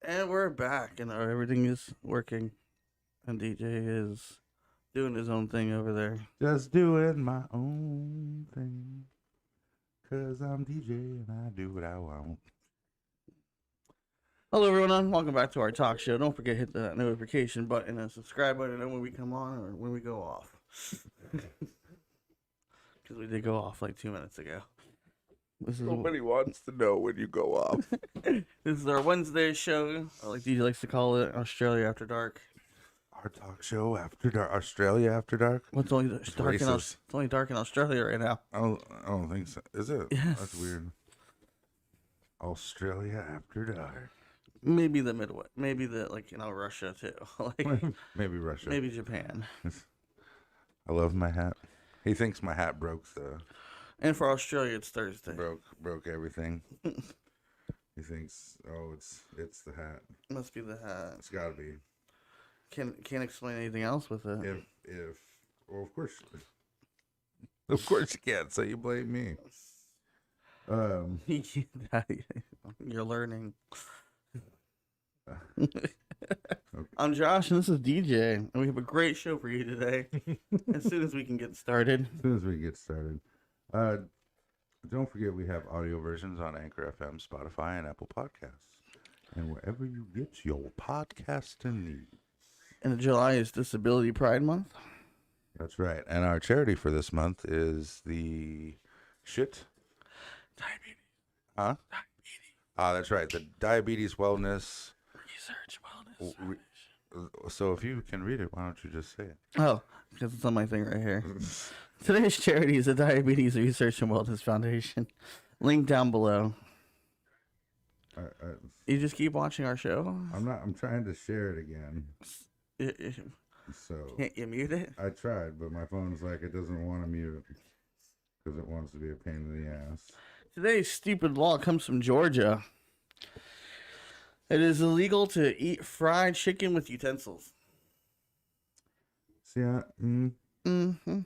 And we're back, and everything is working. And DJ is doing his own thing over there. Just doing my own thing. Cause I'm DJ and I do what I want. Hello, everyone. Welcome back to our talk show. Don't forget to hit the notification button and subscribe button when we come on or when we go off. Because we did go off like 2 minutes ago. Nobody wants to know when you go off. This is our Wednesday show, like DJ likes to call it, Australia After Dark. Our talk show after dark, Australia After Dark. What's only dark in it's only dark in Australia right now. I don't think so. Is it? Yes. That's weird. Australia After Dark. Maybe the Midwest. Maybe Russia too. Like Maybe Russia. maybe Japan. I love my hat. He thinks my hat broke And for Australia, it's Thursday. broke everything. He thinks, it's the hat. Must be the hat. It's got to be. Can't explain anything else with it. Well, of course you can't. So you blame me. You're learning. I'm Josh, and this is DJ, and we have a great show for you today. As soon as we can get started. Don't forget we have audio versions on Anchor FM, Spotify, and Apple Podcasts, and wherever you get your podcasting needs. And July is Disability Pride Month. That's right. And our charity for this month is the Diabetes. Huh? Diabetes. That's right. The Diabetes Wellness Research Wellness. So if you can read it, why don't you just say it? Oh, because it's on my thing right here. Today's charity is the Diabetes Research and Wellness Foundation. Link down below. You just keep watching our show? I'm trying to share it again. So Can't you mute it? I tried, but my phone's like it doesn't want to mute because it wants to be a pain in the ass. Today's stupid law comes from Georgia. It is illegal to eat fried chicken with utensils. See, I don't Mm-hmm.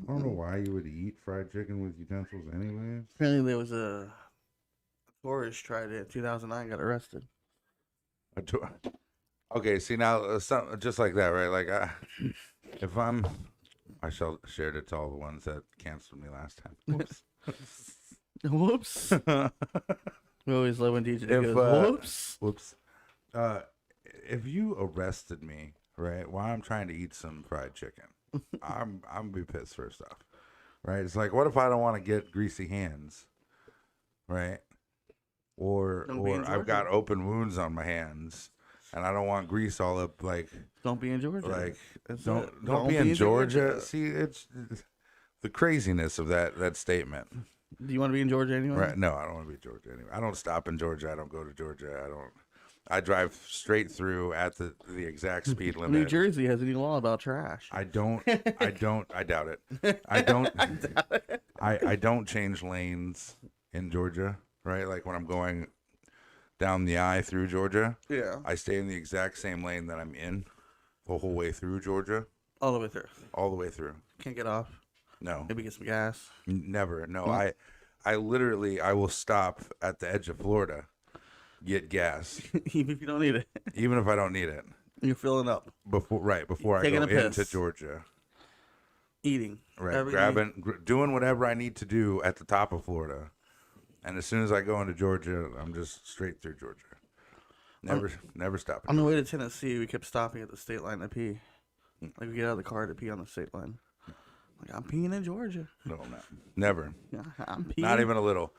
know why you would eat fried chicken with utensils anyways. Apparently there was a tourist tried it in 2009, got arrested. Okay, see now, just like that, right? Like, I shared it to all the ones that canceled me last time. Whoops. Whoops. We always love when DJ goes, whoops. If you arrested me, right, while I'm trying to eat some fried chicken, I'm gonna be pissed first off, right? It's like, what if I don't want to get greasy hands, right? Or I've got open wounds on my hands, and I don't want grease all up. Like, don't be in Georgia. Like, don't be in Georgia. See, it's the craziness of that statement. Do you want to be in Georgia anyway? Right? No, I don't want to be in Georgia anyway. I don't stop in Georgia. I don't go to Georgia. I drive straight through at the exact speed limit. New Jersey has any law about trash. I doubt it. I don't change lanes in Georgia, right? Like when I'm going down the I through Georgia. Yeah. I stay in the exact same lane that I'm in the whole way through Georgia. All the way through. All the way through. Can't get off. No. Maybe get some gas. Never. No. I literally will stop at the edge of Florida, get gas. Even if you don't need it. Even if I don't need it. You're filling up. Before I go into Georgia. Eating. Right. Doing whatever I need to do at the top of Florida. And as soon as I go into Georgia, I'm just straight through Georgia. Never stopping. On the way to Tennessee, we kept stopping at the state line to pee. Like we get out of the car to pee on the state line. Like, I'm peeing in Georgia. No, never. Yeah, I'm peeing. Not even a little.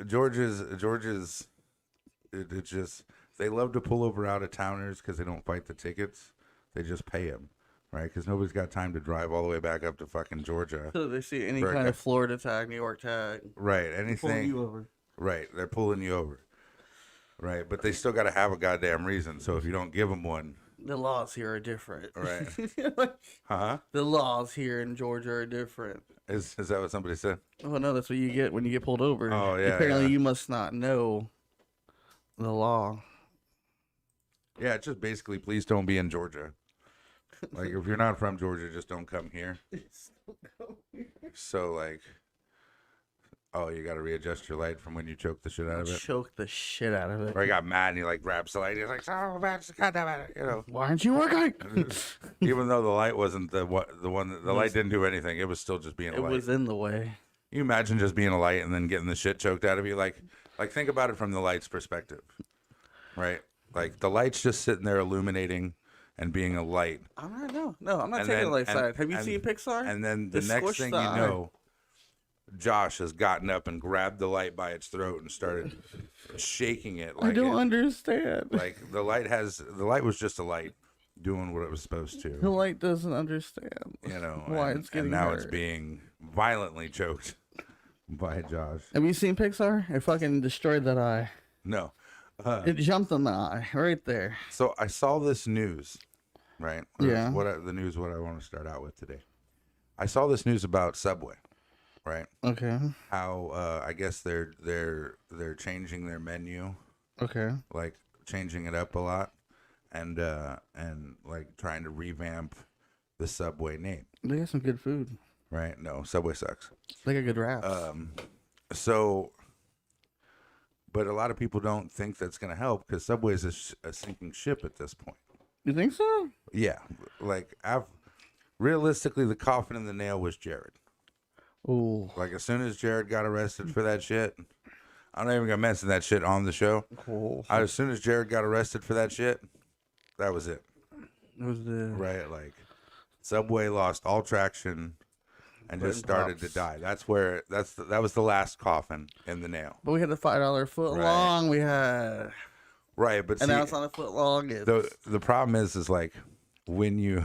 Georgia's. It's just they love to pull over out of towners because they don't fight the tickets. They just pay them, right? Because nobody's got time to drive all the way back up to fucking Georgia. So they see any kind of Florida tag, New York tag. Right. Anything. Pulling you over. Right. They're pulling you over. Right. But they still got to have a goddamn reason. So if you don't give them one. The laws here are different. Right. Huh? The laws here in Georgia are different. Is that what somebody said? Oh, no, that's what you get when you get pulled over. Oh, yeah. Apparently you must not know the law. Yeah, it's just basically, please don't be in Georgia. Like, if you're not from Georgia, just don't come here. So, like, Oh, you got to readjust your light from when you choked the shit out of it. Choke the shit out of it. Or he got mad and he like grabs the light. He's like, "Oh man, goddamn it!" You know. Why aren't you working? Even though the light wasn't the light didn't do anything. It was still just being a It light. was in the way. You imagine just being a light and then getting the shit choked out of you? Like think about it from the light's perspective, right? Like the light's just sitting there illuminating and being a light. I'm not And taking then- the light and- side. Have you and- seen Pixar? And then the They next squish thing the you eye. know, Josh has gotten up and grabbed the light by its throat and started shaking it. Like I don't it- understand. Like the light was just a light doing what it was supposed The to. light doesn't understand. You know, Why and, it's getting and now it's hurt. being violently choked by Josh. Have you seen Pixar? It fucking destroyed that eye. No. It jumped on the eye right there. So I saw this news, right? Yeah. What I want to start out with today. I saw this news about Subway, right? Okay. How I guess they're changing their menu, Okay. like changing it up a lot, and like trying to revamp the Subway name, They got some good food. right? No, Subway sucks. They got good wraps. So, but a lot of people don't think that's going to help because Subway is a sinking ship at this point. You think so? Yeah, like realistically, the coffin in the nail was Jared. Ooh. Like as soon as Jared got arrested for that shit, I'm not even gonna mention that shit on the show. Cool. As soon as Jared got arrested for that shit, that was it. It was the Right, like Subway lost all traction and just started to die. That's where that was the last coffin in the nail. But we had the $5 foot Right. long. We had, Right, but and see, now it's not a foot long. It's, the problem is like when you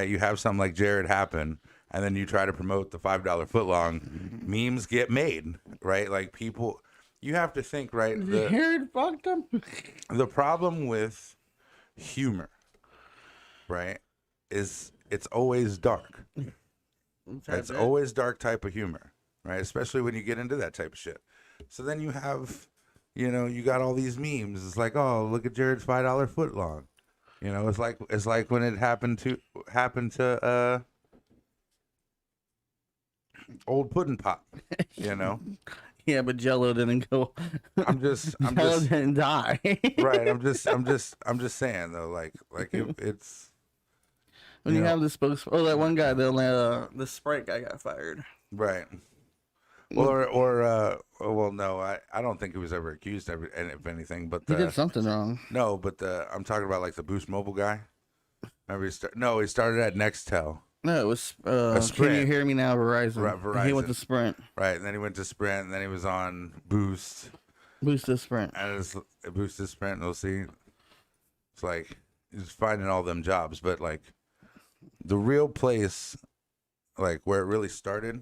you have something like Jared happen and then you try to promote the $5 foot long, memes get made, right? Like people, you have to think, right? you hear it fucked up. The problem with humor, right, is it's always dark. It's always dark type of humor, right? Especially when you get into that type of shit. So then you have, you got all these memes. It's like, oh, look at Jared's $5 foot long. It's like when it happened to old Puddin' Pop. Yeah, but Jello didn't go. I'm just Jello didn't die. right. I'm just saying though, like it's When you know. have the spokesperson, that one guy, the Sprite guy got fired. right. Well, no, I don't think he was ever accused of anything, but He did something wrong. no, but I'm talking about like the Boost Mobile guy. Remember he started at Nextel, No, it was. Can you Sprint. hear me now, Verizon? Right, Verizon. He went to Sprint. right, and then he went to Sprint, and then he was on Boost, Boost to Sprint. and it's Boost to Sprint. And we'll see. It's like he's finding all them jobs, but like the real place, like where it really started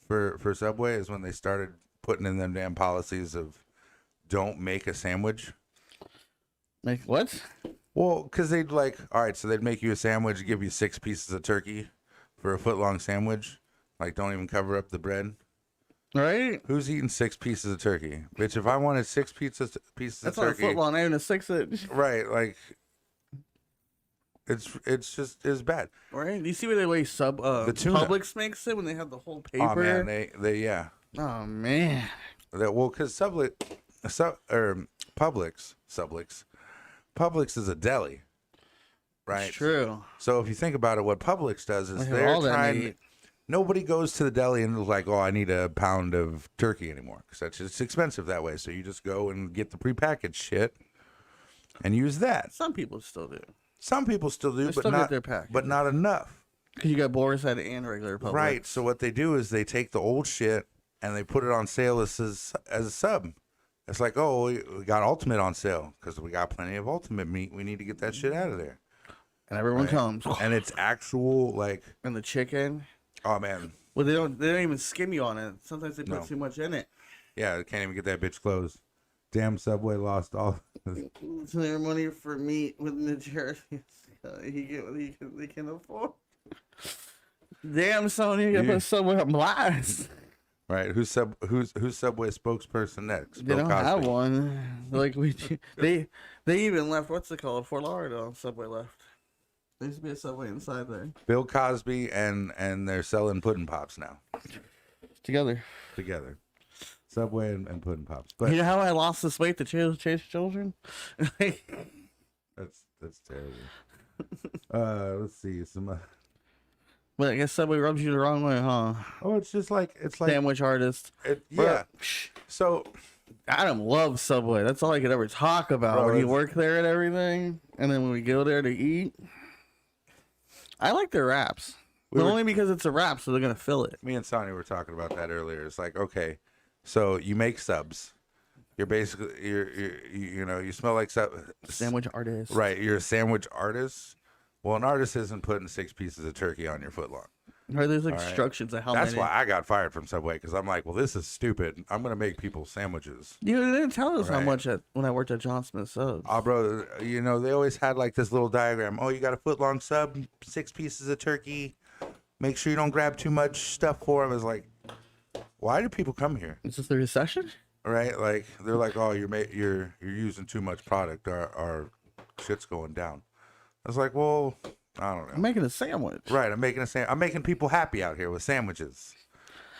for Subway is when they started putting in them damn policies of don't make a sandwich. Like what? Well, because they'd like, all right, so they'd make you a sandwich, give you 6 pieces of turkey for a foot long sandwich. Like, don't even cover up the bread. Right? Who's eating 6 pieces of turkey? Bitch, if I wanted 6 pieces That's of not a turkey. foot long, not even a 6-inch. Right, like, it's bad. Right? Do you see where they weigh The tuna. Publix makes it when they have the whole paper? Oh, man, they yeah. Oh, man. Well, because Publix is a deli, right? It's true. So if you think about it, what Publix does is They have they're all that trying. meat. Nobody goes to the deli and is like, "Oh, I need a pound of turkey anymore," because it's expensive that way. So you just go and get the prepackaged shit and use that. Some people still do. Some people still do, They but still get not. their package. But not enough. Because you got Boris Head and regular Publix. Right. So what they do is they take the old shit and they put it on sale as a sub. It's like, oh, we got Ultimate on sale because we got plenty of Ultimate meat. We need to get that shit out of there. And everyone Right. comes. And it's actual like, And the chicken. oh man, Well, they don't even skim you on it. Sometimes they put No. too much in it. yeah, can't even get that bitch closed. Damn, Subway lost all. So their money for meat within the charities. He get what they can afford. Damn, Sony, you gotta Yeah. put Subway on blast. Right? Who's Subway spokesperson next? They Bill don't have Cosby. one. Like we, they even left. What's it called? Fort Lauderdale. Subway left. There used to be a Subway inside there. Bill Cosby and they're selling pudding pops now Together. together. Subway and Pudding Pops. But You know how I lost this weight to chase children? that's terrible. Let's see some. But I guess Subway rubs you the wrong way, huh? Oh, it's like Sandwich artist. yeah. So Adam loves Subway. That's all I could ever talk about when he worked there and everything. And then when we go there to eat, I like their wraps. But only because it's a wrap, so they're gonna fill it. Me and Sonny were talking about that earlier. It's like, okay, so you make subs. You're basically you smell like Sandwich artist. Right, you're a sandwich artist. Well, an artist isn't putting 6 pieces of turkey on your footlong. Or there's instructions of how That's many. why I got fired from Subway, because I'm like, well, this is stupid. I'm gonna make people sandwiches. You didn't tell us how much when I worked at John Smith Subs. Oh, bro, they always had like this little diagram. Oh, you got a footlong sub, 6 pieces of turkey. Make sure you don't grab too much stuff for them. It's like, why do people come here? Is this the recession? Right? Like they're like, oh, you're using too much product. Our shit's going down. I was like, well, I don't know. I'm making a sandwich. Right, I'm making a sandwich. I'm making people happy out here with sandwiches.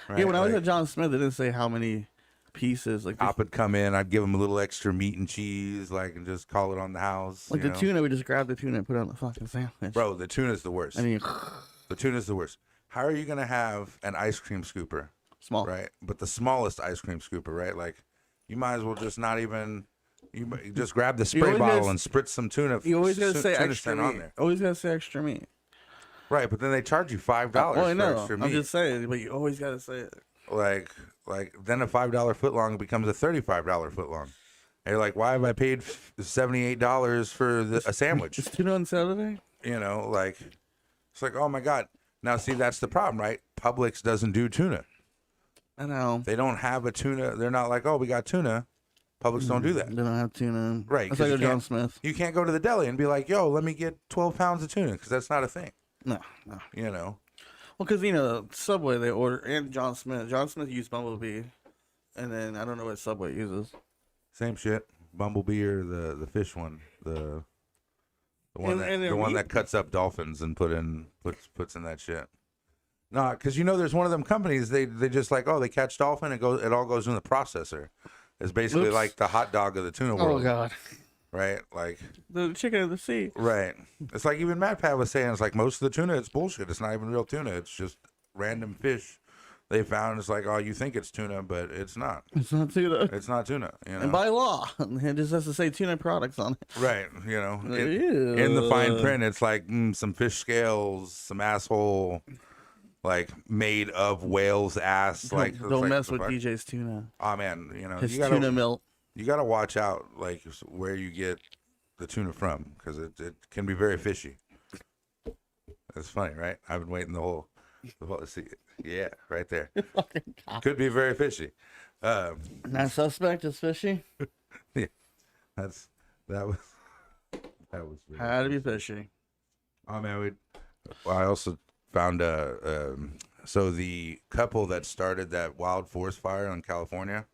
Right? Yeah, when I was at John Smith, they didn't say how many pieces. Like I would come in, I'd give them a little extra meat and cheese, and just call it on the house. Like the tuna, we just grab the tuna and put it on the fucking sandwich. Bro, the tuna's the worst. I mean, the tuna's the worst. How are you gonna have an ice cream scooper? Small, right? But the smallest ice cream scooper, right? Like, you might as well just not even. You just grab the spray bottle and spritz some tuna. You always gotta say extra meat. On there. Always gotta say extra meat. Right, but then they charge you $5 well, I know. for extra meat. I'm just saying, but you always gotta say it. Like then a $5 footlong becomes a $35 footlong. And you're like, why have I paid $78 for a sandwich? Is tuna on Saturday? It's like, oh my god. Now see, that's the problem, right? Publix doesn't do tuna. I know. They don't have a tuna. They're not like, oh, we got tuna. Publix don't do that. They don't have tuna. Right. That's like a John Smith. You can't go to the deli and be like, yo, let me get 12 pounds of tuna, because that's not a thing. No. Well, because, Subway, they order, and John Smith. John Smith used Bumblebee, and then I don't know what Subway uses. Same shit. Bumblebee or the fish one. The one that cuts up dolphins and puts in that shit. No, because there's one of them companies, they just like, oh, they catch dolphin, it all goes in the processor. It's basically like the hot dog of the tuna world. Oh god. Right? Like the chicken of the sea. Right. It's like even MatPat was saying, it's like most of the tuna, it's bullshit. It's not even real tuna. It's just random fish they found. It's like, oh, you think it's tuna, but it's not. It's not tuna. It's not tuna. And by law, it just has to say tuna products on it. Right. In the fine print, it's like some fish scales, some asshole, like made of whale's ass. Don't mess with DJ's tuna. Oh man, his tuna milk. You gotta watch out, like where you get the tuna from, because it can be very fishy. That's funny, right? I've been waiting the whole see, yeah, right there. Could be very fishy. Not suspect is fishy. Yeah, that was really had to be fishy. Oh man, I also found so the couple that started that wild forest fire in California.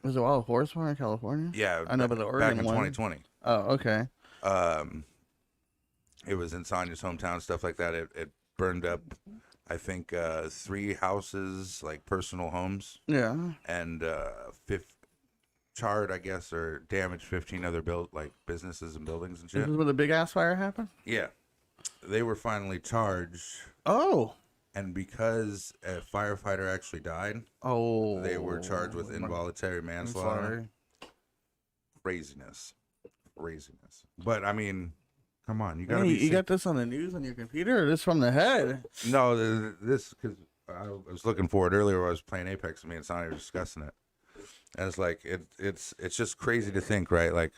Was it wild forest fire in California? Yeah, I know, but the Oregon back in 2020. Oh, okay. It was in Sonia's hometown, stuff like that. It burned up, I think, 3 houses, like personal homes. Yeah. And charred, I guess, or damaged 15 other businesses and buildings and shit. This is when the big ass fire happened? Yeah. They were finally charged. Oh. And because a firefighter actually died, they were charged with involuntary manslaughter. Craziness. But I mean, come on, you gotta be. You got this on the news on your computer, or this from the head? No, this because I was looking for it earlier. When I was playing Apex, and me and Sonny were discussing it, and it's like it's just crazy to think, right? Like,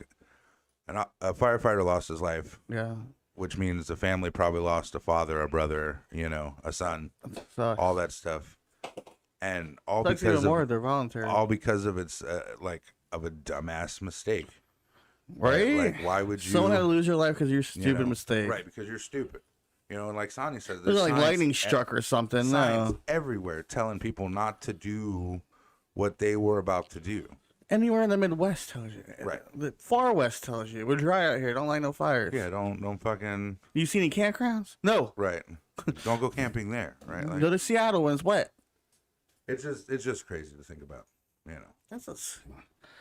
a firefighter lost his life. Yeah. Which means the family probably lost a father, a brother, a son, all that stuff, and all because they're voluntary. All because of its of a dumbass mistake, right? Like, why would you? Someone had to lose your life because of your stupid mistake, right? Because you're stupid, and like Sonny said, there's like lightning struck or something. Signs everywhere telling people not to do what they were about to do. Anywhere in the Midwest tells you. Right. The far West tells you. We're dry out here. Don't like no fires. Yeah, don't fucking. You see any campgrounds? No. Right. Don't go camping there. Right. Go to Seattle when it's wet. It's just crazy to think about. You know, That's a.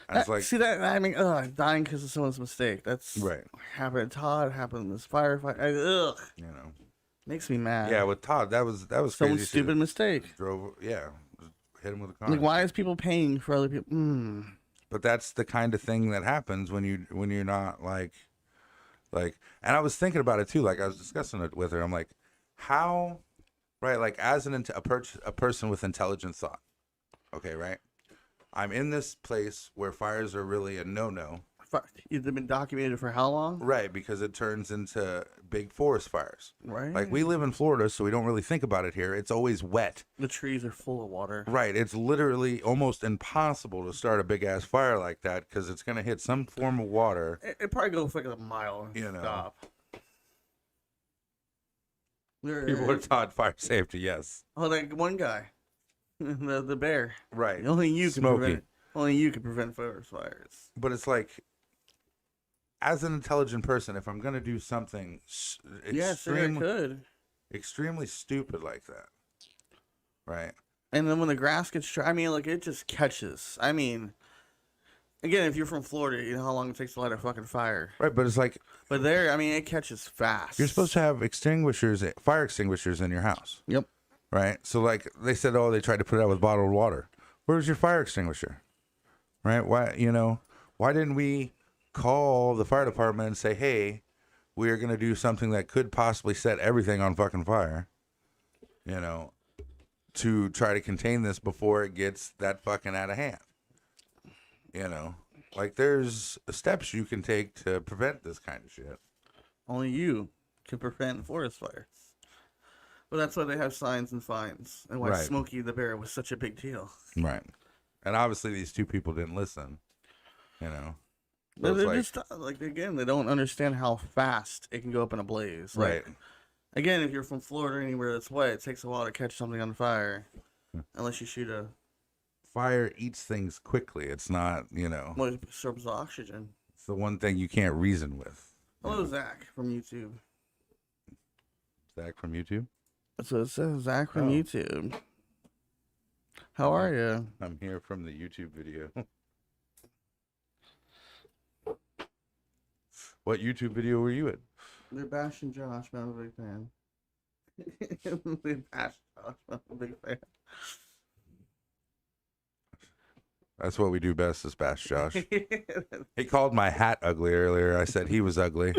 and it's like, See that? I mean, dying because of someone's mistake. That's right. Happened to Todd. Happened to this firefighter. Ugh. You know. Makes me mad. Yeah, with Todd, that was Someone's crazy. stupid mistake. Drove, yeah, hit him with a car. Like, why is people paying for other people? But that's the kind of thing that happens when you're not like, and I was thinking about it too. Like I was discussing it with her. I'm like, how, right? Like as a person with intelligent thought. Okay, right. I'm in this place where fires are really a no-no. They've been documented for how long? Right, because it turns into big forest fires. Right. Like we live in Florida, so we don't really think about it here. It's always wet. The trees are full of water. Right. It's literally almost impossible to start a big ass fire like that because it's going to hit some form of water. It probably goes like a mile and stop. People are taught fire safety, yes. Oh, like one guy, the bear. Right. Only you can Smokey. prevent it. Only you can prevent forest fires. But it's like, as an intelligent person, if I'm going to do something extremely stupid like that, right? And then when the grass gets dry, I mean, like, it just catches. I mean, again, if you're from Florida, you know how long it takes to light a fucking fire. Right, but it's like... But there, I mean, it catches fast. You're supposed to have fire extinguishers in your house. Yep. Right? So, like, they said, oh, they tried to put it out with bottled water. Where's your fire extinguisher? Right? Why didn't we call the fire department and say, hey, we are going to do something that could possibly set everything on fucking fire, to try to contain this before it gets that fucking out of hand. Like there's steps you can take to prevent this kind of shit. Only you can prevent forest fires. But that's why they have signs and fines, and why Smokey the Bear was such a big deal. Right. And obviously these two people didn't listen, But they're just again, they don't understand how fast it can go up in a blaze. Right. Again, if you're from Florida or anywhere that's wet, it takes a while to catch something on fire, unless you shoot a. Fire eats things quickly. It's not, Well, it absorbs the oxygen. It's the one thing you can't reason with. Hello, Zach from YouTube. Zach from YouTube? That's what it says. Zach from YouTube. How are you? I'm here from the YouTube video. What YouTube video were you in? They're bashing Josh, but I'm a big fan. They bash Josh, but I'm a big fan. That's what we do best is bash Josh. He called my hat ugly earlier. I said he was ugly.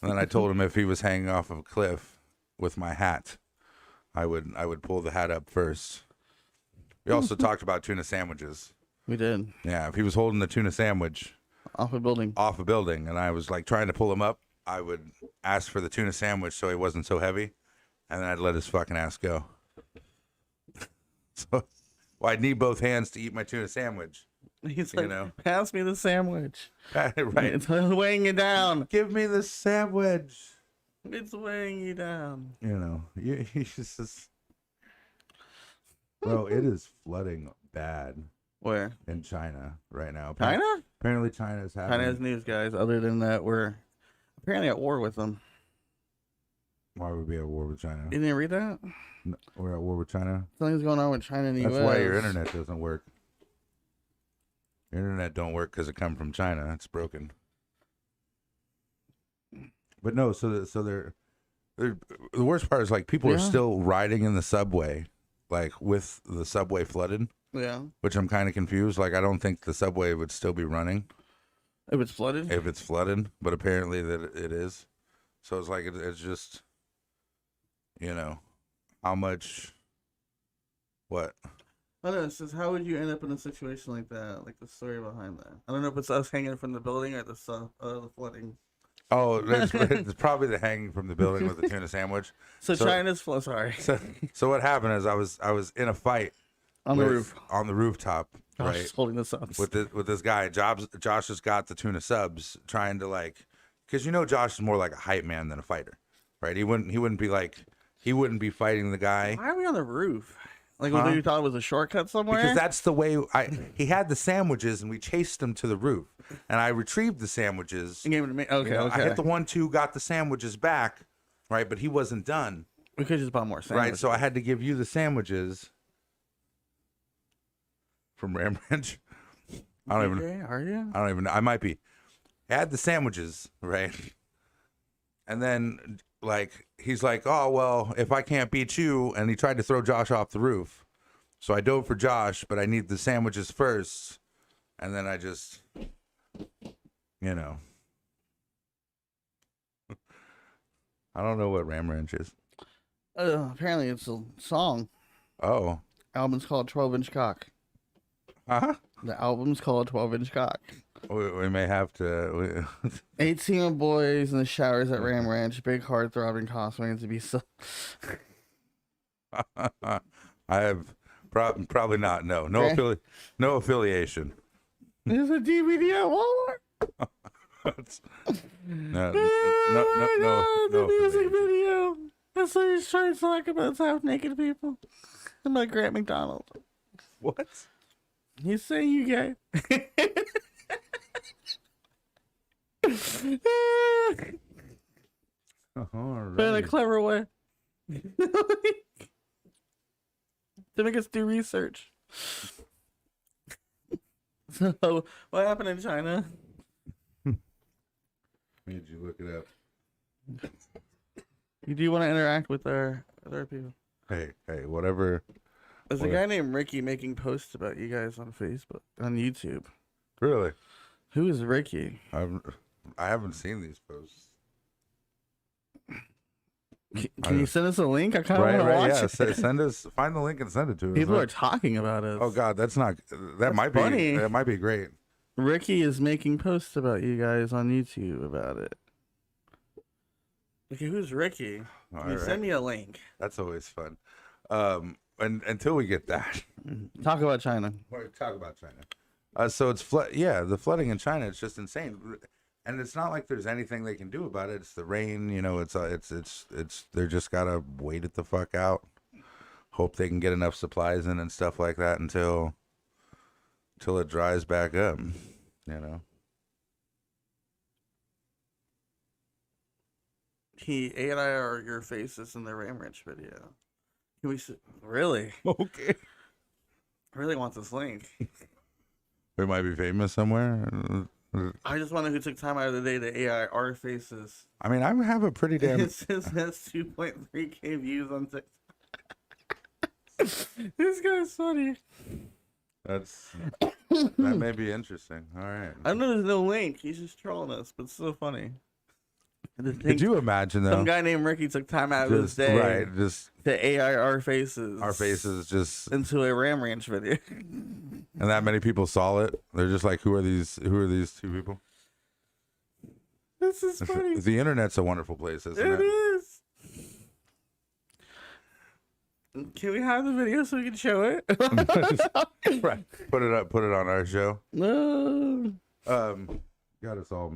And then I told him if he was hanging off of a cliff with my hat, I would pull the hat up first. We also talked about tuna sandwiches. We did. Yeah, if he was holding the tuna sandwich off a building, and I was like trying to pull him up, I would ask for the tuna sandwich so he wasn't so heavy, and then I'd let his fucking ass go. So, I'd need both hands to eat my tuna sandwich. He's like, pass me the sandwich. Right. It's weighing you down. Give me the sandwich. It's weighing you down. He's just... Bro, it is flooding bad. Where? In China right now. China? Apparently China's having... China has news, guys. Other than that, we're apparently at war with them. Why would we be at war with China? You didn't read that? No, we're at war with China? Something's going on with China and the U.S. That's why your internet doesn't work. Your internet don't work because it come from China. It's broken. But no, so they're the worst part is like people are still riding in the subway, like with the subway flooded. Yeah. Which I'm kind of confused. Like I don't think the subway would still be running if it's flooded. But apparently that it is. So it's like it's just, how much. What? I don't know. It says, how would you end up in a situation like that? Like the story behind that. I don't know if it's us hanging from the building or the flooding. Oh, it's probably the hanging from the building with the tuna sandwich. So China's sorry. So what happened is I was in a fight on the roof, on the rooftop, Josh right? Holding the subs with this guy. Josh has got the tuna subs, trying to because Josh is more like a hype man than a fighter, right? He wouldn't be fighting the guy. Why are we on the roof? Like, you thought it was a shortcut somewhere? Because that's the way he had the sandwiches, and we chased him to the roof. And I retrieved the sandwiches. And gave them to me? Okay, okay. I hit the 1-2, got the sandwiches back, right? But he wasn't done. We could just buy more sandwiches. Right, so I had to give you the sandwiches. from Ram Ranch. I don't even. Are you? I don't even know. I might be. Had the sandwiches, right? And then like he's like, oh well, if I can't beat you, and he tried to throw Josh off the roof. So I dove for Josh, but I need the sandwiches first. And then I just, you know. I don't know what Ram Ranch is. Apparently it's a song. Oh. Album's called 12-Inch Cock. Uh-huh. The album's called 12-Inch Cock. We may have to. 18 boys in the showers at Ram Ranch. Big heart-throbbing costumes to be so. I have probably not. No. No, Okay. no affiliation. There's a DVD at Walmart. No, The music affiliation. video. That's what he's trying to talk about half-naked people. And like Grant McDonald. What? He's saying you gay. But in a clever way. To make us do research. So, what happened in China? Made you look it up. You do want to interact with our other people? Hey, whatever. There's a guy named Ricky making posts about you guys on Facebook, on YouTube. Really? Who is Ricky? I haven't seen these posts. Can you send us a link? I kind of want to watch it. Send us, find the link and send it to us. People are talking about it. Oh God, that might funny. be, that might be great. Ricky is making posts about you guys on YouTube about it. Okay, who's Ricky? Send me a link. That's always fun. And until we get that, Talk about China. we're talk about China. So it's the flooding in China. It's just insane, and it's not like there's anything they can do about it. It's the rain, you know. It's they're just gotta wait it the fuck out. Hope they can get enough supplies in and stuff like that until it dries back up, you know. He and I are your faces in the Ram Ranch video. Can we really? Okay. I really want this link. We might be famous somewhere. I just wonder who took time out of the day to AI our faces. I mean, I have a pretty damn. It says has 2.3K views on TikTok. This guy's funny. That may be interesting. All right. I know there's no link. He's just trolling us, but it's so funny. Could you imagine though? Some guy named Ricky took time out of his day, right? Just to AI our faces just into a Ram Ranch video. And that many people saw it. They're just like, who are these two people? This is funny. The internet's a wonderful place, isn't it? It is. Can we have the video so we can show it? Right. Put it on our show. No. Got us all.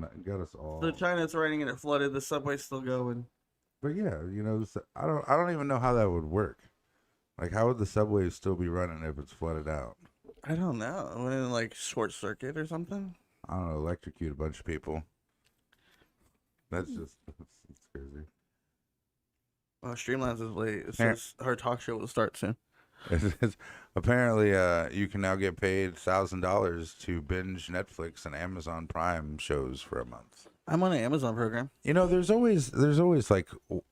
So China's raining and it flooded. The subway's still going. But yeah, you know, I don't even know how that would work. Like, how would the subway still be running if it's flooded out? I don't know. Wouldn't it like short circuit or something? I don't know. Electrocute a bunch of people. That's crazy. Well, Streamlines is late. It says her talk show will start soon. Apparently, you can now get paid $1,000 to binge Netflix and Amazon Prime shows for a month. I'm on an Amazon program. You know, there's always like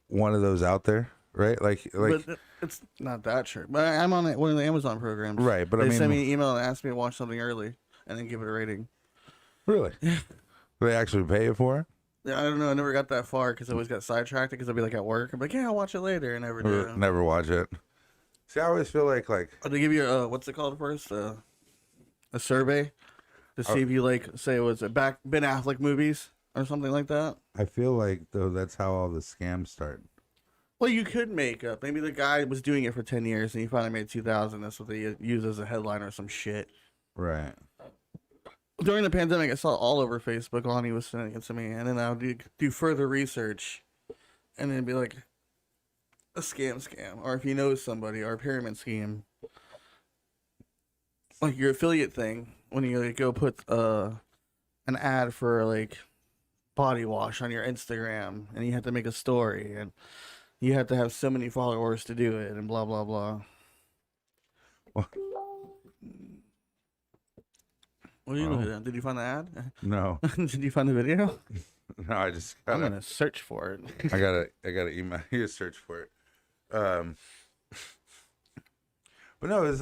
one of those out there, right? Like, but it's not that true. But I'm on one of the Amazon programs. Right, but they I mean, send me an email and ask me to watch something early and then give it a rating. Really? They actually pay you for it? Yeah, I don't know. I never got that far because I always got sidetracked because I'd be like at work. I'm like, yeah, I'll watch it later. And never do. Never watch it. See, I always feel like oh, they give you what's it called first? A survey to see if you like, say it was Ben Affleck movies or something like that. I feel like though that's how all the scams start. Well, you could make up. Maybe the guy was doing it for 10 years and he finally made 2,000. That's what they use as a headline or some shit. Right. During the pandemic, I saw it all over Facebook. Lonnie was sending it to me, and then I would do further research, and then it'd be like a scam, or if you know somebody, or a pyramid scheme, like your affiliate thing when you like, go put an ad for like body wash on your Instagram, and you have to make a story, and you have to have so many followers to do it, and blah blah blah. What are you looking at? Did you find the ad? No. Did you find the video? No, I just I'm gonna search for it. I gotta email you, search for it. But no, it's,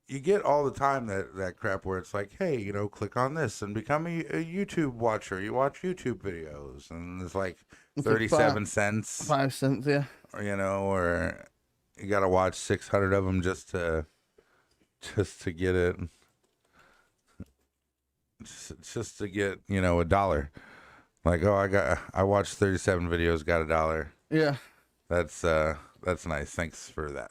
you get all the time that crap where it's like, hey, you know, click on this and become a YouTube watcher. You watch YouTube videos, and it's like 37 cents, 5 cents, yeah. or, you know, or you gotta watch 600 of them just to get it. Just to get, you know, $1. Like, oh, I watched 37 videos, got $1. Yeah. That's nice. Thanks for that.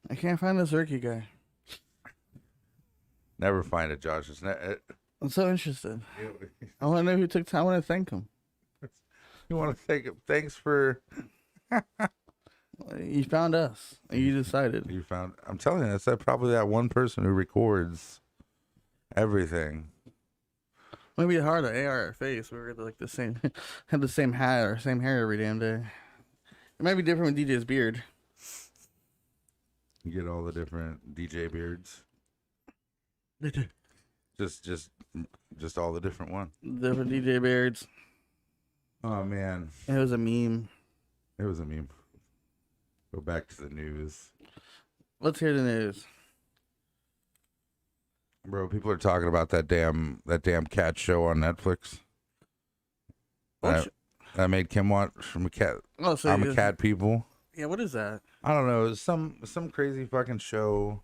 I can't find the Zerky guy. Never find it, Josh. I'm so interested. I want to know who took time. I want to thank him. You want to thank him? Thanks for. You found us. And you decided. I'm telling you, that's probably that one person who records everything. Maybe hard to AR our face. We were like the same, had the same hat or same hair every damn day. It might be different with DJ's beard. You get all the different DJ beards. They do. Just all the different ones. Different DJ beards. Oh man. It was a meme. It was a meme. Go back to the news. Let's hear the news. Bro, people are talking about that damn cat show on Netflix. I made Kim watch from a cat. Oh, so I'm a cat people. Yeah, what is that? I don't know. It's some crazy fucking show.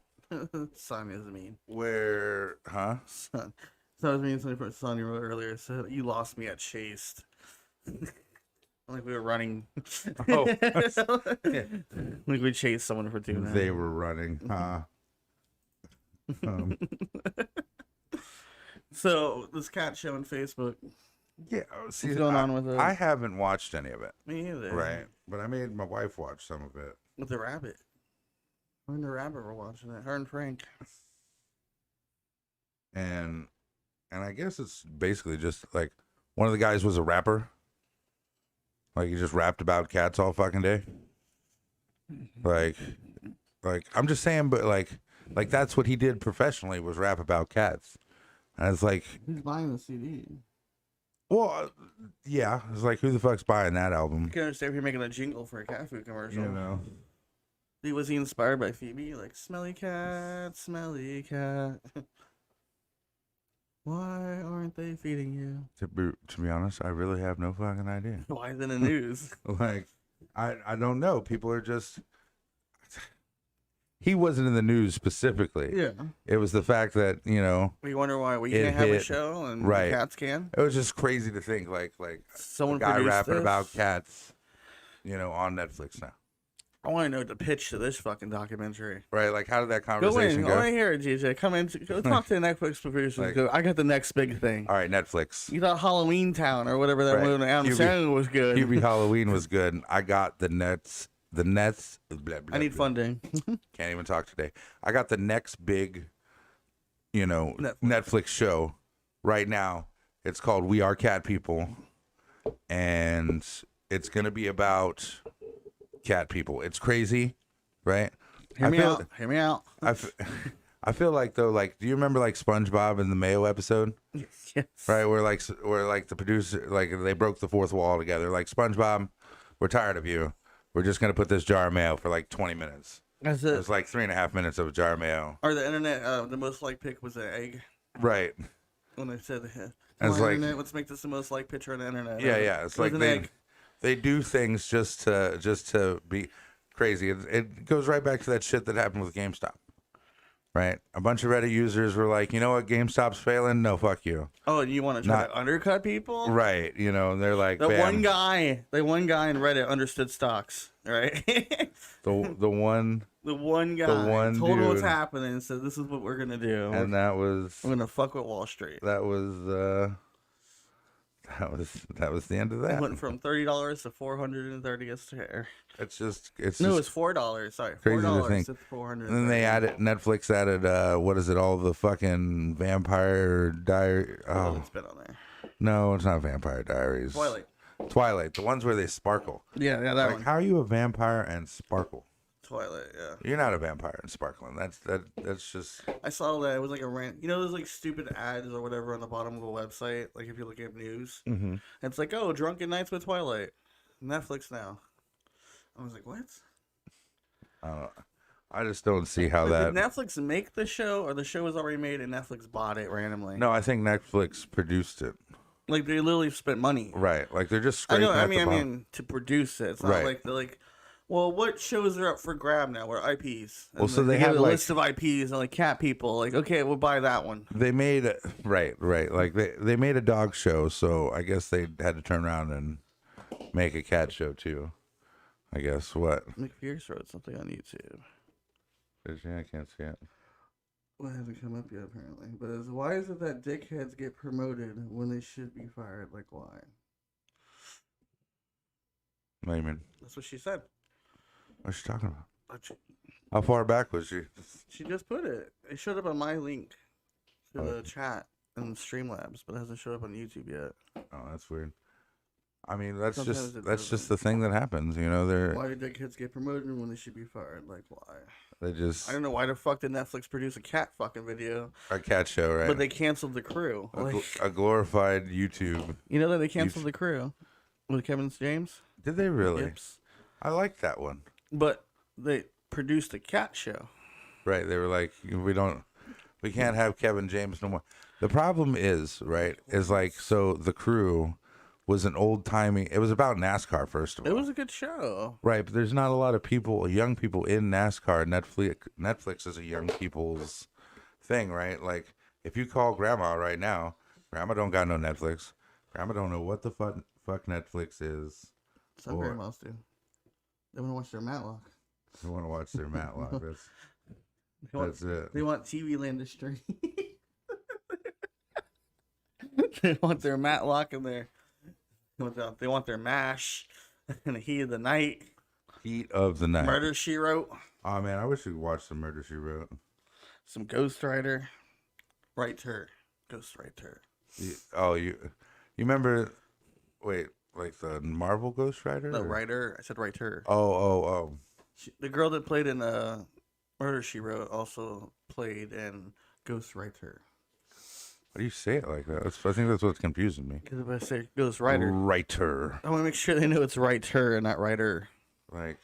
Son is mean. Where, huh? Son is mean. Something Sonny wrote earlier said, "You lost me at Chased." Like we were running. Oh, yeah. Like we chased someone for 2 minutes. They were running, huh? So this cat show on Facebook. Yeah, see, what's going on with it? I haven't watched any of it. Me either. Right, but I made my wife watch some of it. With the rabbit. Her and the rabbit were watching it. Her and Frank. And I guess it's basically just like one of the guys was a rapper. Like he just rapped about cats all fucking day. Like I'm just saying, but like that's what he did professionally was rap about cats. And it's like he's buying the CD. Well, yeah, it's like who the fuck's buying that album? I can understand if you're making a jingle for a cat food commercial. You know. Was he inspired by Phoebe? Like smelly cat, smelly cat. Why aren't they feeding you? To be honest, I really have no fucking idea. Why is it in the news? Like, I don't know. People are just. He wasn't in the news specifically. Yeah. It was the fact that, you know. We wonder why we can't have a show and the cats can. It was just crazy to think like someone a guy rapping this? about cats, you know, on Netflix now. I want to know the pitch to this fucking documentary. Right, like how did that conversation go? I want to hear it, GJ. Come in, go talk to the Netflix producers. Like, I got the next big thing. All right, Netflix. You thought Halloween Town or whatever that movie Adam Sandler was good. Hubie Halloween was good. I got the Nets. Blah, blah, I need funding. Can't even talk today. I got the next big, you know, Netflix show right now. It's called We Are Cat People, and it's gonna be about cat people. It's crazy, right? Hear me out. I feel like though, like, do you remember like SpongeBob in the Mayo episode? Yes. Right, where the producer, like they broke the fourth wall together. Like SpongeBob, we're tired of you. We're just gonna put this jar of mayo for like 20 minutes. That's it. It's like 3.5 minutes of a jar of mayo. Or the internet, the most liked pick was an egg. Right. When they said, it's like, internet, let's make this the most liked picture on the internet. Yeah. It's like they do things just to be crazy. It goes right back to that shit that happened with GameStop. Right? A bunch of Reddit users were like, you know what, GameStop's failing? No, fuck you. Oh, you want to try to undercut people? Right. You know, they're like, the one guy in Reddit understood stocks, right? the one guy told him what's happening and said, this is what we're going to do. And that was... We're going to fuck with Wall Street. That was the end of that. It went from $30 to $430 a share. It's $4. Sorry, crazy $4 to think. to $430. And then they added Netflix added what is it? All the fucking Vampire Diary. Oh, it's been on there. No, it's not Vampire Diaries. Twilight. Twilight, the ones where they sparkle. Yeah, that Like, one. how are you a vampire and sparkle? Twilight, yeah. You're not a vampire and sparkling. That's just. I saw that it was like a rant. You know those like stupid ads or whatever on the bottom of a website. Like if you look at news, it's like, oh, drunken nights with Twilight, Netflix now. I was like, what? I don't know. I just don't see how Like, that. did Netflix make the show, or the show was already made and Netflix bought it randomly? No, I think Netflix produced it. Like they literally spent money. Right, like they're just I scraping know. I at the bottom. mean, to produce it. It's not Right. like they're like, well, what shows are up for grab now? What are IPs? And Well, so they give have, a like- list of IPs and like cat people. Like, okay, we'll buy that one. They made right. Like they made a dog show, so I guess they had to turn around and make a cat show too. I guess what? McFierce wrote something on YouTube. I can't see it. Well, it hasn't come up yet, apparently. But it's, why is it that dickheads get promoted when they should be fired? Like, why? What do you mean? That's what she said. What's she talking about? But How far back was she? she just put it. It showed up on my link to Oh. the chat and Streamlabs, but it hasn't showed up on YouTube yet. Oh, that's weird. I mean, that's Sometimes just it that's doesn't. just the thing that happens. You know, Why do dickheads get promoted when they should be fired? Like, why? they just I don't know why the fuck did Netflix produce a cat fucking video, a cat show, right? but they canceled the crew. a, Like, a glorified YouTube. you know that they canceled the crew with Kevin James? Did they really? Yips. I like that one. But they produced a cat show. Right? They were like, we can't have Kevin James no more. The problem is, right? Is like, so the crew was an old timey. It was about NASCAR, first of all. It was a good show. Right, but there's not a lot of people, young people in NASCAR. Netflix is a young people's thing, right? Like, if you call grandma right now, grandma don't got no Netflix. Grandma don't know what the fuck Netflix is. Some Or- grandmas do. They want to watch their Matlock. They want to watch their Matlock. They want, That's it. they want TV Land to stream. They want their Matlock and their. They want their MASH in the heat of the night. Heat of the night. Murder She Wrote. Oh man, I wish we could watch some Murder She Wrote. Some Ghost Rider. Right her. Ghost Rider. You remember? Wait, like the Marvel Ghost Rider? No, or- writer. I said right her. Oh. The girl that played in Murder She Wrote also played in Ghost Rider. Why do you say it like that? I think that's what's confusing me. Because if I say Ghost Rider, Writer. I want to make sure they know it's right her and not writer. Like,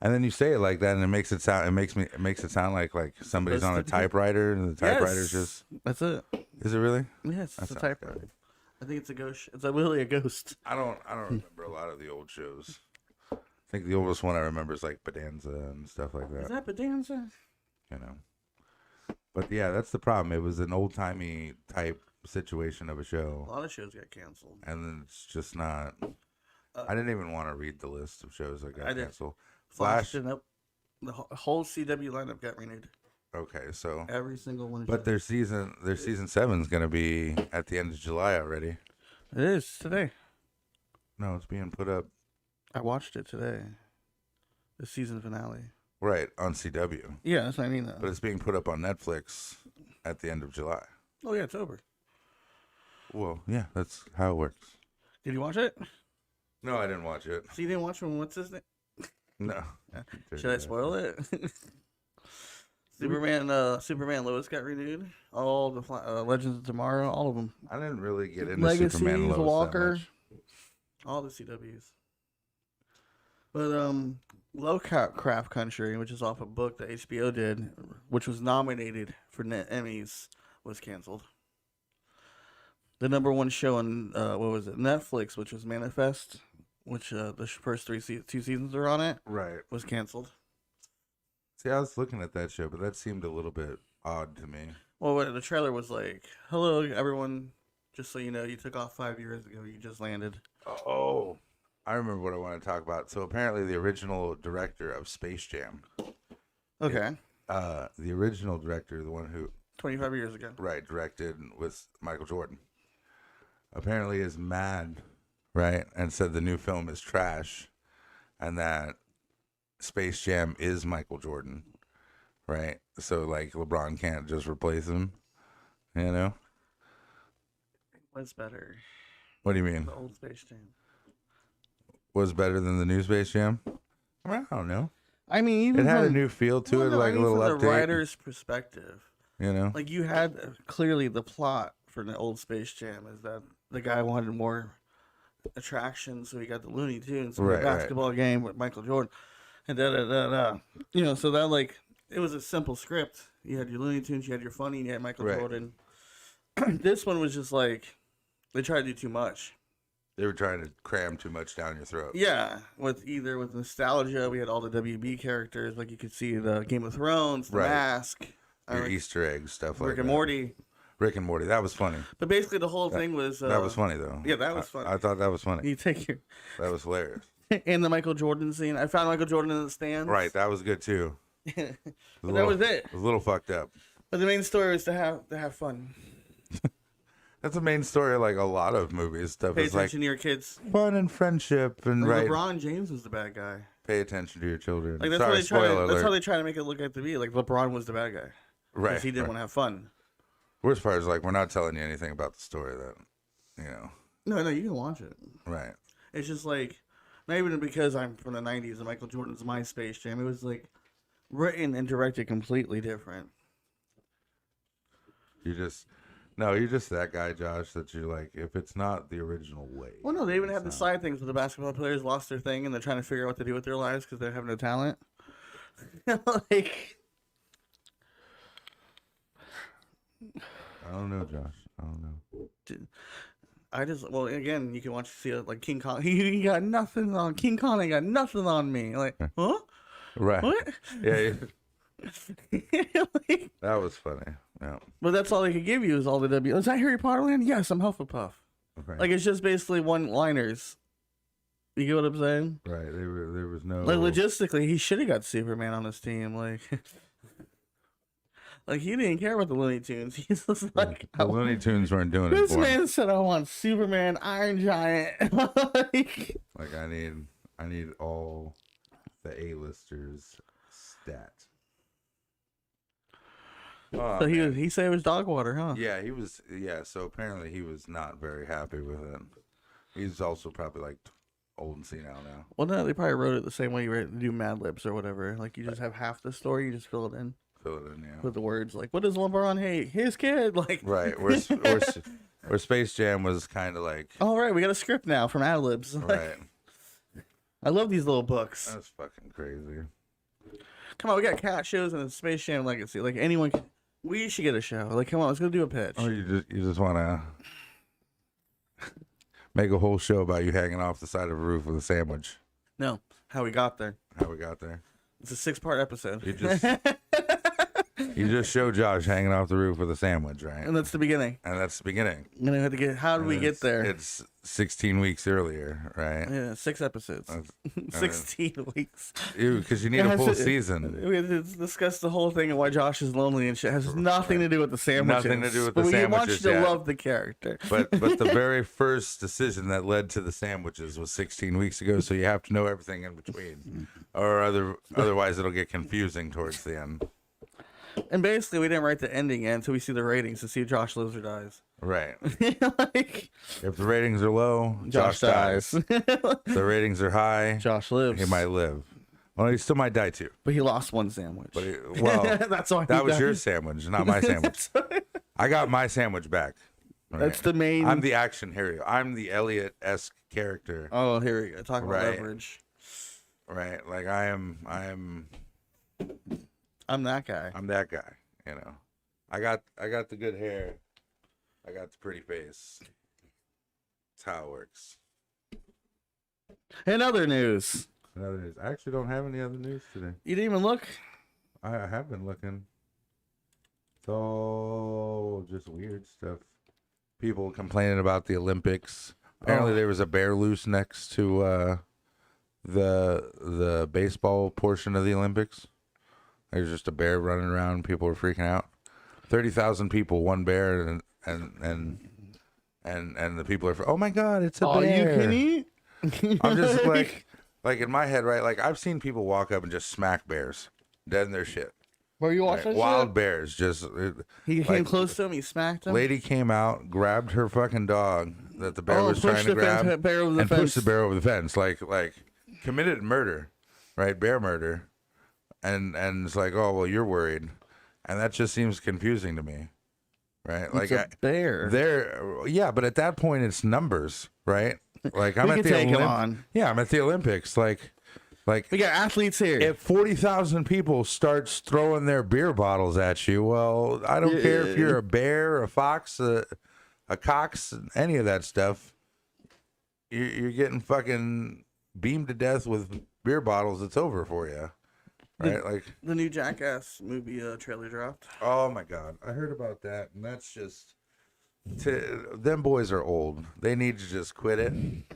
and then you say it like that, and it makes it sound. It makes it sound like somebody's on a typewriter, and the typewriter's just. That's it. Is it really? Yes, That it's a sounds typewriter. good. I think it's a ghost. It's really a ghost. I don't remember a lot of the old shows. I think the oldest one I remember is like Bonanza and stuff like Is that. that Bonanza? You know. But yeah, that's the problem. It was an old timey type situation of a A show, lot of shows got canceled. and then it's just not. I didn't even want to read the list of shows that I got did. canceled. Flash. Flash. Nope. The whole CW lineup got renewed. Okay, so Every single one. but their season 7 is going to be at the end of July already. It is today. No, it's being put up I watched it today. The season finale. right on CW, Yeah, that's what I mean. but Though. it's being put up on Netflix at the end of July. Oh yeah, it's over. Well, yeah, that's how it works. Did you watch it? No, I didn't watch it. So you didn't watch one? What's his name? No. Should I spoil it? Superman Lois got renewed. All the Legends of Tomorrow, all of them. I didn't really get into Legacies, Superman Lois Walker. that much. All the CWs. But Lovecraft Country, which is off a book that HBO did, which was nominated for Emmys, was canceled. The number one show on Netflix, which was Manifest, which the first two seasons are on it, Right. was canceled. See, I was looking at that show, but that seemed a little bit odd to me. Well, the trailer was like, "Hello, everyone. Just so you know, you took off 5 years ago. You just landed." Oh. I remember what I want to talk about. So apparently the original director of Space Jam, Okay, the original director, the one who 25 years ago. directed with Michael Jordan, apparently is mad, right? And said the new film is trash, and that Space Jam is Michael Jordan, right? So like LeBron can't just replace him, you know? What's better, What do you mean? the old Space Jam? was better than the new Space Jam? I mean, I don't know. I mean, even it had a new feel to it, like a little from update. the writer's perspective, you know, like you had clearly the plot for the old Space Jam is that the guy wanted more attraction, so he got the Looney Tunes, and the basketball game with Michael Jordan, and you know, so that like it was a simple script. You had your Looney Tunes, you had your funny, and you had Michael Jordan. This one was just like they tried to do too much. They were trying to cram too much down your throat. Yeah, with nostalgia, we had all the WB characters, like you could see the Game of Thrones, the Mask, your Easter eggs, stuff like that. Rick and Morty. Rick and Morty, that was funny. But basically, the whole thing was that was funny though. Yeah, that was funny. I thought that was funny. You take your that was hilarious. And the Michael Jordan scene. I found Michael Jordan in the stands. Right, that was good too. But that was it. It was a little fucked up. But the main story was to have fun. That's the main story of like a lot of movies. Stuff Pay is like attention to your kids. Fun and friendship and LeBron James was the bad guy. Pay attention to your children. Like that's that's how they try to make it look like to be. Like LeBron was the bad guy. Right. Because he didn't want to have fun. Worst part is like we're not telling you anything about the story that, you know. No, you can watch it. Right. It's just like, not even because I'm from the 90s and Michael Jordan's my Space Jam. It was like written and directed completely different. You're just that guy, Josh, that you like, if it's not the original way. Well, no, they even had the side things where the basketball players lost their thing and they're trying to figure out what to do with their lives because they have no talent. Like, I don't know, Josh. I don't know. Well, again, you can see it like King Kong. He got nothing on King Kong. Ain't got nothing on me. Like, huh? Right. What? Yeah. Like, that was funny. Yeah. But that's all they could give you is all the W. Is that Harry Potter land? Yes, I'm Hufflepuff. Right. Like, it's just basically one-liners. You get what I'm saying? Right. There was no. Like, logistically, he should have got Superman on his team. Like, like he didn't care about the Looney Tunes. He's just like, the Looney Tunes weren't doing it. This man said, "I want Superman, Iron Giant." Like I need all the A-listers stats. Oh, so he said it was dog water, huh? Yeah, he was. Yeah, so apparently he was not very happy with it. He's also probably like old and senile now. Well, no, they probably wrote it the same way you do Mad Libs or whatever. Like you just have half the story, you just fill it in. Yeah. With the words like, "What does LeBron hate? His kid." Like, right. Where Space Jam was kind of like. All right, we got a script now from Ad Libs. Right. I love these little books. That's fucking crazy. Come on, we got cat shows and a Space Jam legacy. Like anyone, we should get a show. Like, come on, let's go do a pitch. Oh, you just want to make a whole show about you hanging off the side of a roof with a sandwich. No, how we got there. How we got there. It's a 6-part episode. You just show Josh hanging off the roof with a sandwich, right? And that's the beginning. And that's the beginning. And I had to get. How did we get there? It's 16 weeks earlier, right? Yeah, 6 episodes. 16 weeks. Because you need a full season. We had to discuss the whole thing and why Josh is lonely and shit. It has nothing to do with the sandwiches. Nothing to do with the sandwiches. sandwiches. We want you to love the character. But the very first decision that led to the sandwiches was 16 weeks ago, so you have to know everything in between, or otherwise it'll get confusing towards the end. And basically, we didn't write the ending yet until we see the ratings to see if Josh lives or dies. Right. Like, if the ratings are low, Josh dies. If the ratings are high, Josh lives. He might live. Well, he still might die too. But he lost one sandwich. But that's why that was your sandwich, not my sandwich. I got my sandwich back. Right. That's the main. I'm the action hero. I'm the Elliot-esque character. Oh, here we go. Talk about leverage. Right. Like I'm that guy. I'm that guy, you know. I got the good hair. I got the pretty face. That's how it works. In other news. I actually don't have any other news today. You didn't even look? I have been looking. It's all just weird stuff. People complaining about the Olympics. Apparently there was a bear loose next to the baseball portion of the Olympics. There's just a bear running around. People were freaking out. 30,000 people, one bear, and the people are. Oh my God, it's a bear! You can eat. I'm just like in my head, right? Like I've seen people walk up and just smack bears, dead in their shit. Were you watching that Wild shit? bears. Just He came close to him. He smacked him. lady came out, grabbed her fucking dog that the bear was trying to grab, pushed the bear over the fence, like committed murder, right? Bear murder, and it's like, oh well, you're worried, and that just seems confusing to me, right? It's a bear. Yeah, but at that point, it's numbers, right? Like I'm We at could the take him on. Yeah, I'm at the Olympics, like. We got athletes here. If 40,000 people starts throwing their beer bottles at you, well, I don't care if you're a bear, a fox, a cox, any of that stuff. You're getting fucking beamed to death with beer bottles. It's over for you, right? Like the new Jackass movie trailer dropped. Oh my god, I heard about that, and that's just. Them boys are old. They need to just quit it.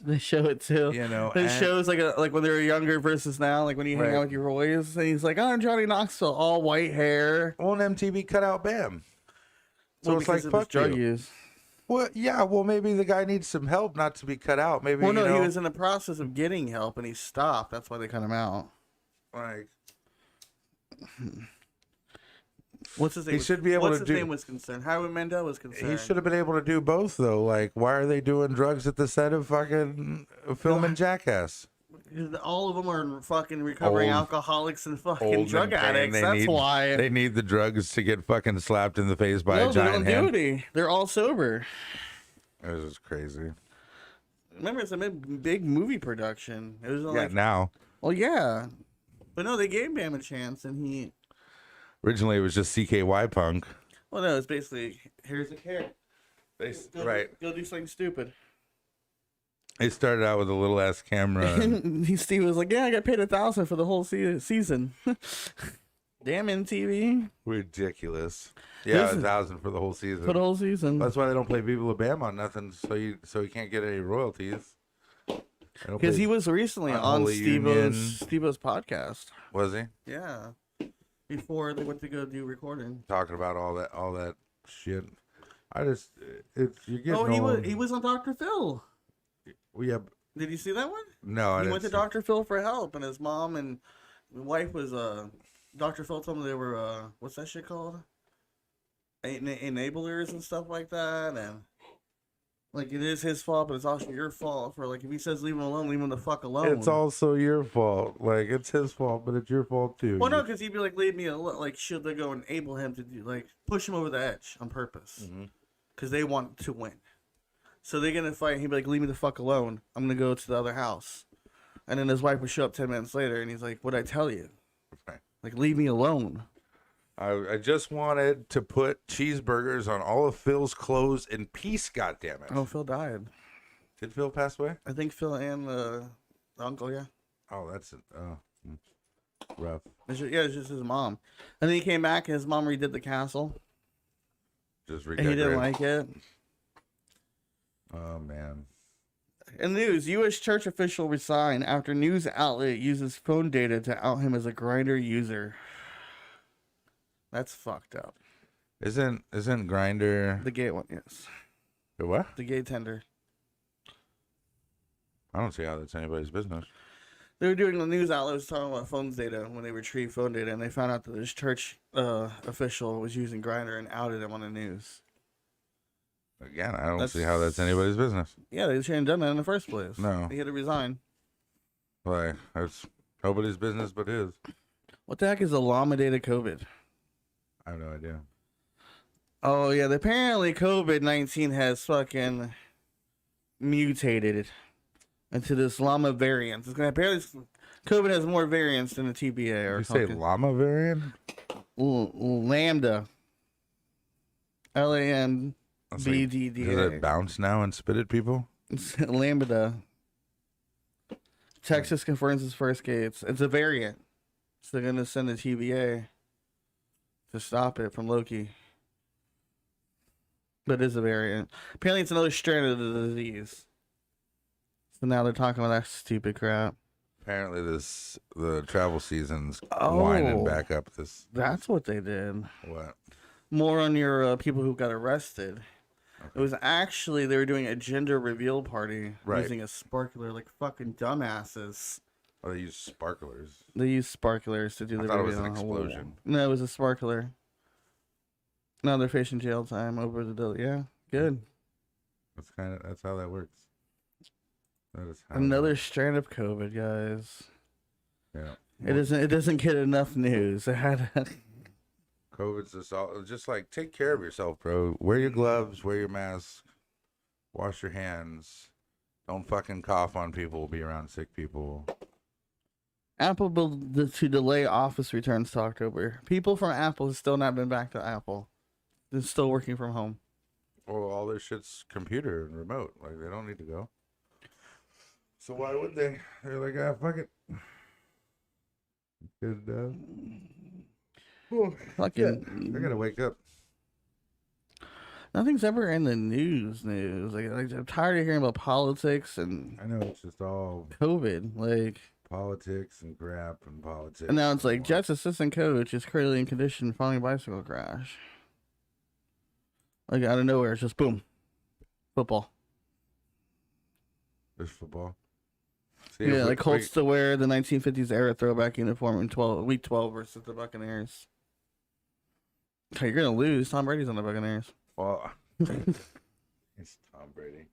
They show it too. You know, it shows like when they were younger versus now. Like when you hang out with your boys, and he's like, "Oh, I'm Johnny Knoxville, all white hair." Well, MTV cut out Bam, so it's like fuck drug use. Well, yeah. Well, maybe the guy needs some help, not to be cut out. Maybe. Well, no, he was in the process of getting help, and he stopped. That's why they cut him out. Like. What's his name? He should be able What's to his do. name was concerned. Howie Mandel was concerned. He should have been able to do both, though. Like, why are they doing drugs at the set of fucking filming Jackass? All of them are fucking recovering alcoholics and fucking drug addicts. That's why they need the drugs to get fucking slapped in the face by a giant hand. They're all sober. It was just crazy. Remember, it's a big movie production. It was like now. Well, yeah, but no, they gave Bam a chance, and he. Originally, it was just CKY Punk. Well, no, it's basically, here's a carrot. Right. Go do something stupid. They started out with a little ass camera. And Steve was like, yeah, I got paid $1,000 for the whole season. Damn MTV. Ridiculous. Yeah, $1,000 for the whole season. For the whole season. That's why they don't play People of Bam on nothing, so you can't get any royalties. Because he was recently on Steve-O's podcast. Was he? Yeah. Before they went to go do recording, talking about all that shit. You're getting he was on Dr. Phil. Did you see that one? No, he went to Dr. Phil for help, and his mom and wife was Dr. Phil told him they were what's that shit called? Enablers and stuff like that, and like it is his fault, but it's also your fault for like if he says leave him alone, leave him the fuck alone. It's also your fault. Like it's his fault, but it's your fault too. Well, no, because he'd be like, leave me alone. Like should they go enable him to do like push him over the edge on purpose? Because they want to win. So they're gonna fight. And he'd be like, leave me the fuck alone. I'm gonna go to the other house. And then his wife would show up 10 minutes later, and he's like, what'd I tell you? Right. Like leave me alone. I just wanted to put cheeseburgers on all of Phil's clothes in peace, goddammit. Oh, Phil died. Did Phil pass away? I think Phil and the uncle, yeah. Oh, that's rough. It's just his mom. And then he came back, and his mom redid the castle. Just and he didn't like it. Oh, man. In the news, U.S. church official resigned after news outlet uses phone data to out him as a Grindr user. That's fucked up. Isn't Grindr the gay one? Yes. The what? The gay tender. I don't see how that's anybody's business. They were doing the news outlet was talking about phones data when they retrieved phone data, and they found out that this church official was using Grindr and outed him on the news. Again, I don't see how that's anybody's business. Yeah, they shouldn't have done that in the first place. No. He had to resign. Why? That's nobody's business but his. What the heck is the llama data COVID? I have no idea. Oh, yeah. Apparently, COVID-19 has fucking mutated into this llama variant. Apparently, COVID has more variants than the TBA. Or you say llama variant? Lambda. LAMBDDA. Does it bounce now and spit at people? Lambda. Texas confirms its first case. It's a variant. So they're going to send the TBA to stop it from Loki. But it is a variant. Apparently it's another strain of the disease. So now they're talking about that stupid crap. Apparently the travel season's winding back up. That's what they did. What? More on your people who got arrested. Okay. It was actually, they were doing a gender reveal party using a sparkler like fucking dumbasses. Oh, they use sparklers. They use sparklers to do the I thought it was radio. an explosion. No, it was a sparkler. Now they're facing jail time over the deal. Yeah, good. That's how that works. That is how Another strand of COVID, guys. Yeah. It doesn't get enough news. It had COVID's just like, take care of yourself, bro. Wear your gloves, wear your mask, wash your hands. Don't fucking cough on people, be around sick people. Apple to delay office returns to October. People from Apple have still not been back to Apple. They're still working from home. Well, all their shit's computer and remote. Like, they don't need to go. So why would they? They're like, ah, fuck it. Good, Fucking. I gotta wake up. Nothing's ever in the news. Like I'm tired of hearing about politics and. I know, it's just all COVID. Like. politics and crap and politics. And now it's like Jets assistant coach is critically in condition following a bicycle crash. Like out of nowhere, it's just boom, football. There's football. See, yeah, like Colts to wear the 1950s era throwback uniform in week 12 versus the Buccaneers. Okay, you're gonna lose. Tom Brady's on the Buccaneers. Well, it's Tom Brady.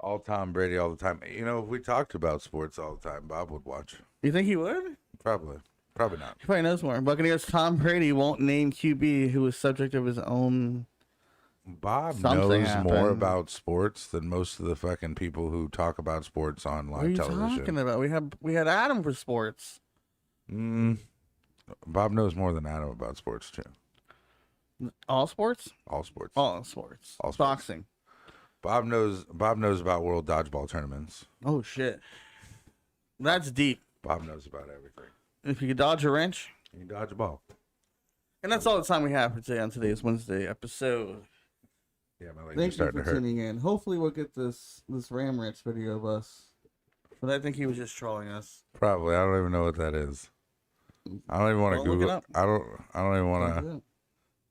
All Tom Brady all the time. You know, if we talked about sports all the time, Bob would watch. You think he would? Probably not. He probably knows more. Buccaneers Tom Brady won't name QB who was subject of his own. Bob knows more about sports than most of the fucking people who talk about sports on live television. What are you talking about? We had Adam for sports. Bob knows more than Adam about sports too. All sports? All sports. All sports. All sports. Boxing. Bob knows about world dodgeball tournaments. Oh shit. That's deep. Bob knows about everything. If you could dodge a wrench, you can dodge a ball. And that's all the time we have for today on today's Wednesday episode. Yeah, my legs are starting to hurt. Thank you for tuning in. Hopefully we'll get this Ram Ranch video of us. But I think he was just trolling us. Probably. I don't even know what that is. I don't even want to Google it. I don't even want to.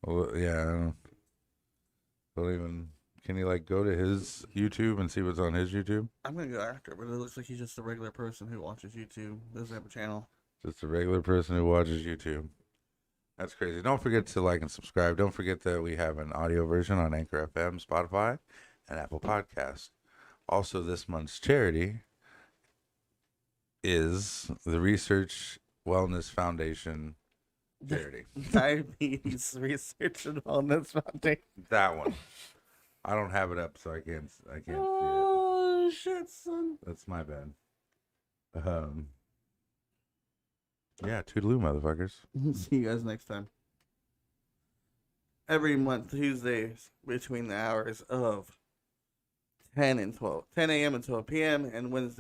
Well, yeah, I don't even. Can you like go to his YouTube and see what's on his YouTube? I'm gonna go after, but it looks like he's just a regular person who watches YouTube. Doesn't have a channel. Just a regular person who watches YouTube. That's crazy. Don't forget to like and subscribe. Don't forget that we have an audio version on Anchor FM, Spotify, and Apple Podcast. Also, this month's charity is the Research Wellness Foundation charity. Diabetes Research and Wellness Foundation. That one. I don't have it up, so I can't see it. Oh shit, son. That's my bad. Yeah, toodaloo, motherfuckers. See you guys next time. Every month, Tuesdays, between the hours of 10 and 12. 10 a.m. and 12 p.m. and Wednesdays.